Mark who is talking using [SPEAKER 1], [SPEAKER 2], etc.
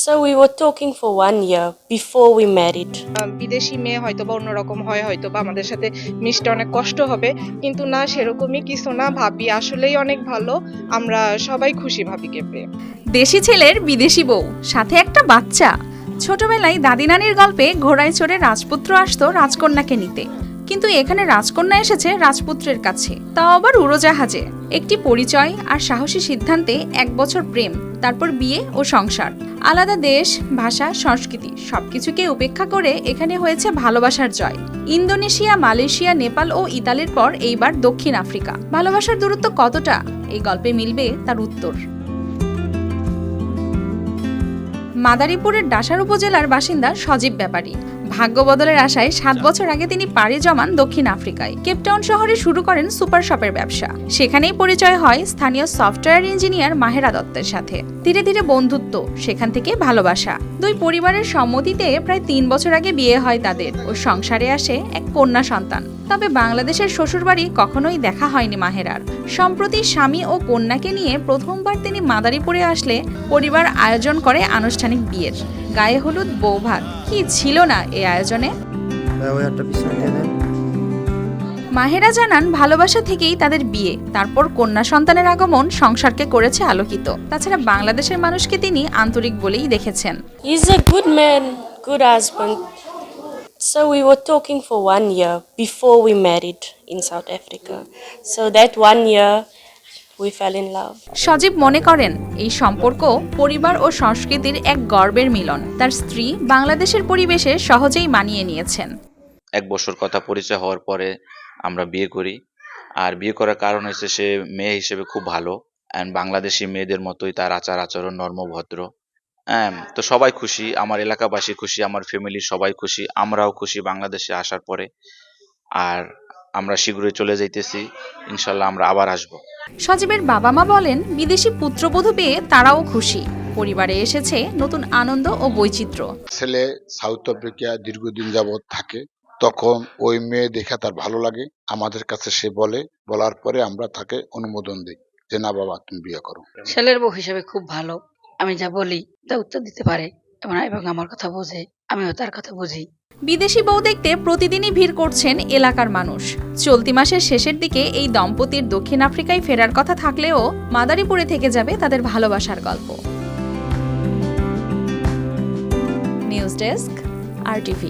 [SPEAKER 1] So we were talking for 1 year before we married.
[SPEAKER 2] বিদেশি মেয়ে হয়তোবা অন্যরকম হয়, হয়তোবা আমাদের সাথে মিশতে অনেক কষ্ট হবে, কিন্তু না, সেরকমই কিছু না। ভাবি আসলেই অনেক ভালো, আমরা সবাই খুশি ভাবিকে পেয়ে।
[SPEAKER 3] দেশি ছেলের বিদেশি বউ, সাথে একটা বাচ্চা। ছোটবেলায় দাদি নানির গল্পে ঘোড়ায় চড়ে রাজপুত্র আসতো রাজকন্যাকে নিতে, কিন্তু এখানে রাজকন্যা এসেছে রাজপুত্রের কাছে, তাও আবার উড়োজাহাজে। একটি পরিচয় আর সাহসী সিদ্ধান্তে 1 বছর প্রেম, তারপর বিয়ে ও সংসার। আলাদা দেশ, ভাষা, সংস্কৃতি সবকিছুকে উপেক্ষা করে এখানে হয়েছে ভালোবাসার জয়। ইন্দোনেশিয়া, মালয়েশিয়া, নেপাল ও ইতালির পর এইবার দক্ষিণ আফ্রিকা। ভালোবাসার দূরত্ব কতটা, এই গল্পে মিলবে তার উত্তর। মাদারীপুরের ডাসার উপজেলার বাসিন্দা সজীব ব্যাপারী। ভাগ্য বদলের আশায় 7 বছর আগে তিনি পাড়ি জমান দক্ষিণ আফ্রিকায়। কেপটাউন শহরে শুরু করেন সুপার শপের ব্যবসা। সেখানেই পরিচয় হয় স্থানীয় সফটওয়্যার ইঞ্জিনিয়ার মাহেরা দত্তের সাথে। ধীরে ধীরে বন্ধুত্ব, সেখান থেকে ভালোবাসা। দুই পরিবারের সম্মতিতে প্রায় 3 বছর আগে বিয়ে হয় তাদের ও সংসারে আসে এক কন্যা সন্তান। তবে বাংলাদেশের শ্বশুরবাড়ি কখনোই দেখা হয়নি মাহেরার। সম্প্রতি স্বামী ও কন্যাকে নিয়ে প্রথমবার তিনি মাদারীপুরে আসলে পরিবার আয়োজন করে আনুষ্ঠানিক বিয়ের। গায়ে হলুদ, বৌভাত, কি ছিল না এই আয়োজনে। মাহেরা জানান ভালোবাসা থেকেই তাদের বিয়ে, তারপর কন্যা সন্তানের আগমন সংসারকে করেছে আলোকিত। তাছাড়া বাংলাদেশের মানুষকে তিনি আন্তরিক বলেই দেখেছেন।
[SPEAKER 1] He's a good man, good husband. So we were talking for 1 year before we married in South Africa. So that 1 year we fell in love.
[SPEAKER 3] সজীব মনে করেন এই সম্পর্ক পরিবার ও সংস্কৃতির এক গর্বের মিলন। তার স্ত্রী বাংলাদেশের পরিবেশে সহজেই মানিয়ে নিয়েছেন।
[SPEAKER 4] 1 বছর কথা পরিচয় হওয়ার পরে আমরা বিয়ে করি। আর বিয়ে করার কারণ হচ্ছে সে মেয়ে হিসেবে খুব ভালো, অ্যান্ড বাংলাদেশি মেয়েদের মতোই তার আচার আচরণ নর্মভদ্র। তো সবাই খুশি, আমার এলাকাবাসী খুশি, আমার ফ্যামিলির সবাই খুশি, আমরাও খুশি বাংলাদেশে আসার পরে। আর আমরা শীঘ্রই চলে যাইতেছি, ইনশাল্লাহ আমরা আবার আসবো।
[SPEAKER 3] সজীবের বাবা মা বলেন বিদেশি পুত্রবধূ পেয়ে তারাও খুশি। পরিবারে এসেছে নতুন আনন্দ ও বৈচিত্র্য।
[SPEAKER 5] ছেলে সাউথ আফ্রিকা দীর্ঘদিন যাবৎ থাকে, তখন ওই মেয়ে দেখে তার ভালো লাগে, আমাদের কাছে সে বলার পরে আমরা তাকে অনুমোদন দিই যে না বাবা তুমি বিয়ে করো।
[SPEAKER 6] ছেলের বউ হিসেবে খুব ভালো, আমি যা বলি তা উত্তর দিতে পারে এবং আমার কথা বোঝে, আমিও তার কথা বুঝি।
[SPEAKER 3] বিদেশি বউ দেখতে প্রতিদিনই ভিড় করছেন এলাকার মানুষ। চলতি মাসের শেষের দিকে এই দম্পতির দক্ষিণ আফ্রিকায় ফেরার কথা থাকলেও মাদারীপুরে থেকে যাবে তাদের ভালোবাসার গল্প। News desk, RTV।